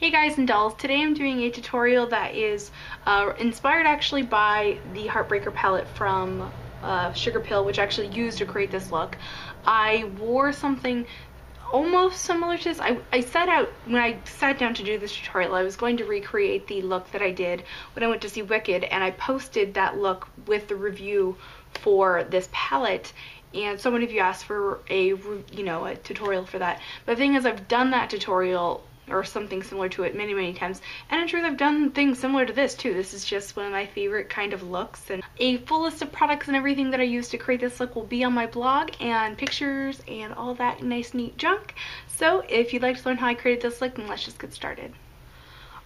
Hey guys and dolls, today I'm doing a tutorial that is inspired actually by the Heartbreaker palette from Sugar Pill, which I actually used to create this look. I wore something almost similar to this. I set out, when I sat down to do this tutorial, I was going to recreate the look that I did when I went to see Wicked, and I posted that look with the review for this palette. And so many of you asked for a tutorial for that. But the thing is, I've done that tutorial or something similar to it many times, and in truth I've done things similar to this too. This is just one of my favorite kind of looks, and a full list of products and everything that I used to create this look will be on my blog, and pictures and all that nice neat junk. So if you'd like to learn how I created this look, then let's just get started.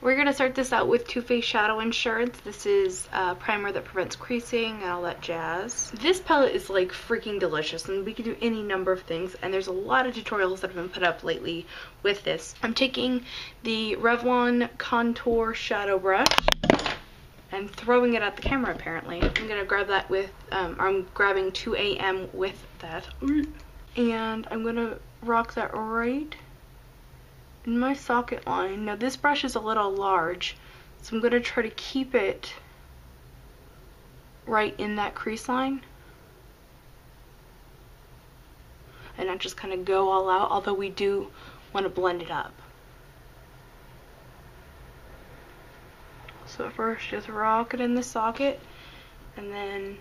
We're going to start this out with Too Faced Shadow Insurance. This is a primer that prevents creasing and all that jazz. This palette is like freaking delicious, and we can do any number of things, and there's a lot of tutorials that have been put up lately with this. I'm taking the Revlon Contour Shadow Brush and throwing it at the camera apparently. I'm going to grab that with, I'm grabbing 2AM with that. And I'm going to rock that right in my socket line. Now this brush is a little large, so I'm going to try to keep it right in that crease line and not just kind of go all out, although we do want to blend it up. So first just rock it in the socket, and then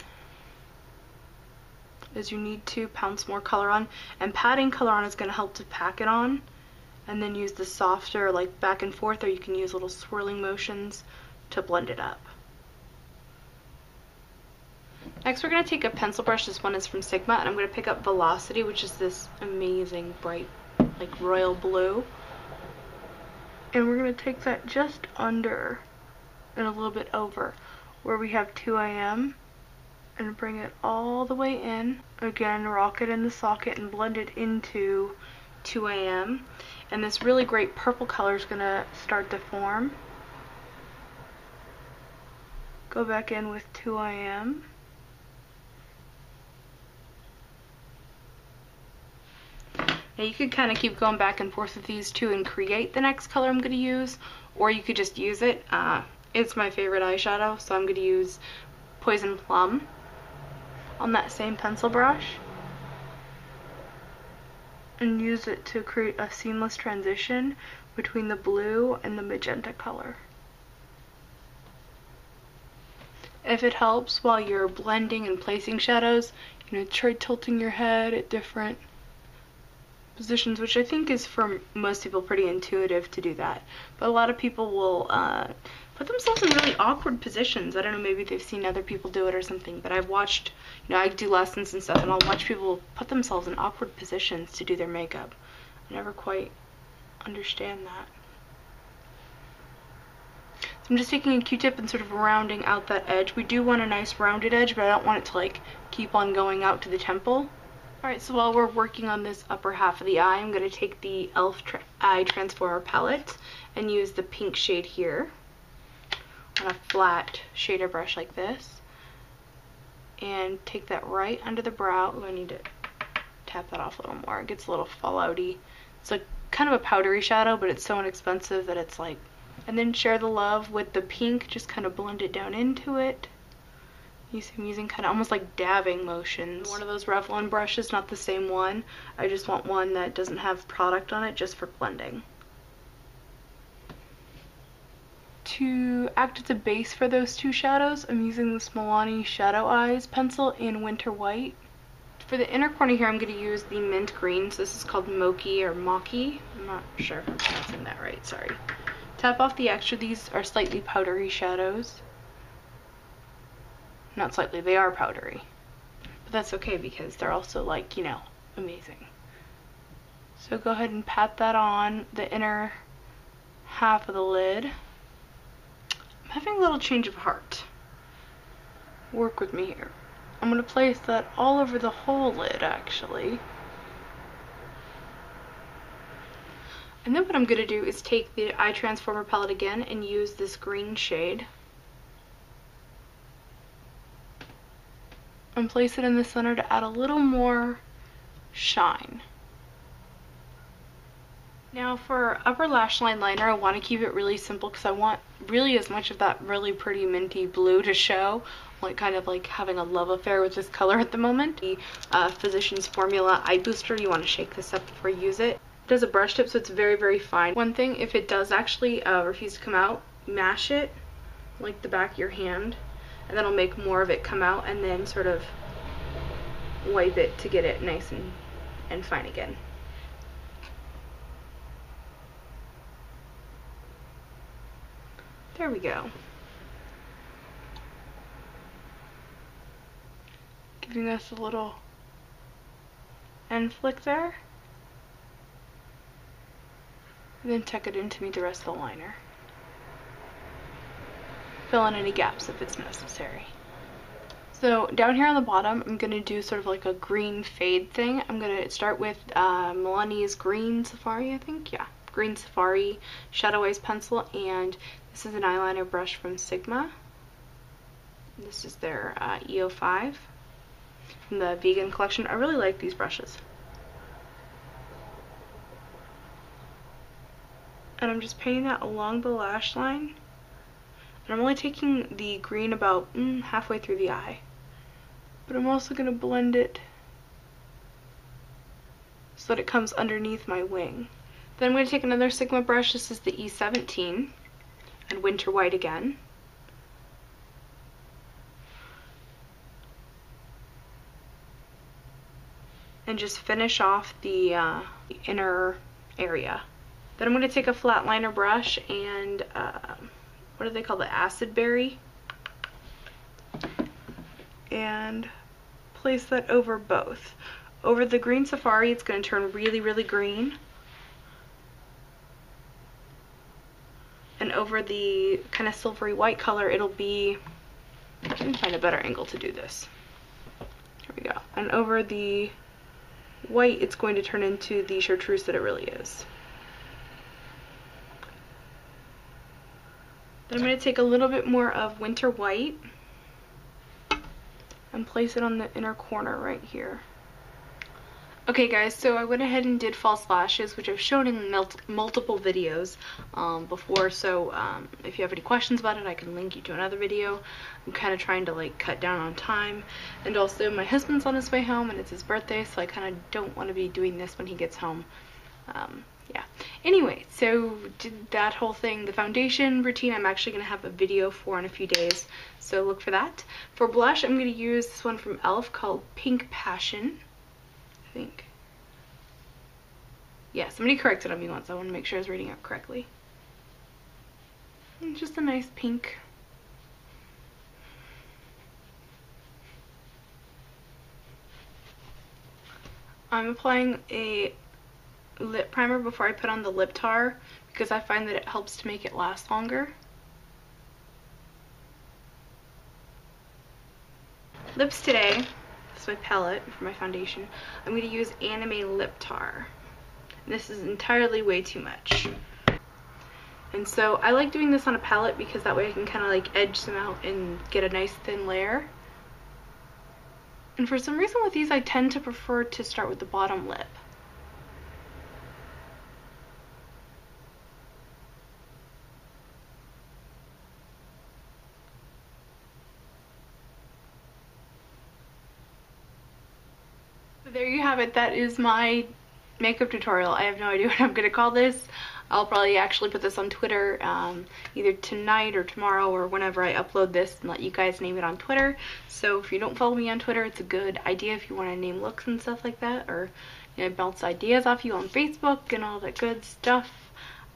as you need to, pound some more color on, and patting color on is going to help to pack it on. And then use the softer, like back and forth, or you can use little swirling motions to blend it up. Next we're going to take a pencil brush. This one is from Sigma, and I'm going to pick up Velocity, which is this amazing bright, like royal blue. And we're going to take that just under and a little bit over where we have 2AM, and bring it all the way in. Again, rock it in the socket and blend it into 2AM. And this really great purple color is going to start to form. Go back in with 2AM. Now you could kind of keep going back and forth with these two and create the next color I'm going to use, or you could just use it. It's my favorite eyeshadow, so I'm going to use Poison Plum on that same pencil brush and use it to create a seamless transition between the blue and the magenta color. If it helps while you're blending and placing shadows, try tilting your head at different positions, which I think is for most people pretty intuitive to do that. But a lot of people will put themselves in really awkward positions. I don't know, maybe they've seen other people do it or something, but I've watched, I do lessons and stuff, and I'll watch people put themselves in awkward positions to do their makeup. I never quite understand that. So I'm just taking a Q-tip and sort of rounding out that edge. We do want a nice rounded edge, but I don't want it to like keep on going out to the temple. Alright, so while we're working on this upper half of the eye, I'm going to take the e.l.f. Eye Transformer palette and use the pink shade here on a flat shader brush like this, and take that right under the brow. Ooh, I need to tap that off a little more. It gets a little fallouty. It's like kind of a powdery shadow, but it's so inexpensive that it's like, and then Share the Love with the pink, just kind of blend it down into it. I'm using kind of almost like dabbing motions. One of those Revlon brushes, not the same one. I just want one that doesn't have product on it, just for blending. To act as a base for those two shadows, I'm using this Milani Shadow Eyes pencil in Winter White. For the inner corner here, I'm going to use the mint green. So this is called Moki or Maki. I'm not sure if I'm pronouncing that right, sorry. Tap off the extra. These are slightly powdery shadows. Not slightly, they are powdery. But that's okay because they're also like, amazing. So go ahead and pat that on the inner half of the lid. I'm having a little change of heart. Work with me here. I'm going to place that all over the whole lid, actually. And then what I'm going to do is take the Eye Transformer palette again and use this green shade. And place it in the center to add a little more shine. Now for upper lash line liner, I want to keep it really simple because I want really as much of that really pretty minty blue to show. I'm like kind of like having a love affair with this color at the moment. The Physicians Formula Eye Booster, you want to shake this up before you use it. It does a brush tip, so it's very, very fine. One thing, if it does actually refuse to come out, mash it like the back of your hand, and that'll make more of it come out, and then sort of wipe it to get it nice and fine again. There we go. Giving us a little end flick there. And then tuck it in to meet the rest of the liner. Fill in any gaps if it's necessary. So down here on the bottom, I'm going to do sort of like a green fade thing. I'm going to start with Milani's Green Safari, I think. Yeah, Green Safari Shadow Eyes Pencil, and this is an eyeliner brush from Sigma. This is their EO5 from the vegan collection. I really like these brushes. And I'm just painting that along the lash line. And I'm only taking the green about halfway through the eye. But I'm also going to blend it so that it comes underneath my wing. Then I'm going to take another Sigma brush. This is the E17 and Winter White again. And just finish off the inner area. Then I'm going to take a flat liner brush and what do they call it? Acid berry. And place that over both. Over the Green Safari, it's going to turn really, really green. And over the kind of silvery white color, it'll be, let me find a better angle to do this. Here we go. And over the white, it's going to turn into the chartreuse that it really is. Then I'm going to take a little bit more of Winter White and place it on the inner corner right here. Okay guys, so I went ahead and did false lashes, which I've shown in multiple videos before, so if you have any questions about it, I can link you to another video. I'm kind of trying to like cut down on time, and also my husband's on his way home and it's his birthday, so I kind of don't want to be doing this when he gets home. Yeah. Anyway, so did that whole thing. The foundation routine I'm actually going to have a video for in a few days, so look for that. For blush, I'm going to use this one from e.l.f. called Pink Passion, I think. Yeah, somebody corrected on me once. I want to make sure I was reading it correctly. It's just a nice pink. I'm applying a lip primer before I put on the lip tar because I find that it helps to make it last longer. Lips today, this is my palette for my foundation. I'm going to use Anime Lip Tar. This is entirely way too much. And so I like doing this on a palette because that way I can kind of like edge them out and get a nice thin layer. And for some reason with these I tend to prefer to start with the bottom lip. There you have it. That is my makeup tutorial. I have no idea what I'm going to call this. I'll probably actually put this on Twitter either tonight or tomorrow or whenever I upload this and let you guys name it on Twitter. So if you don't follow me on Twitter, it's a good idea if you want to name looks and stuff like that, or bounce ideas off you on Facebook and all that good stuff.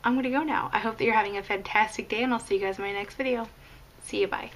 I'm going to go now. I hope that you're having a fantastic day, and I'll see you guys in my next video. See you, bye.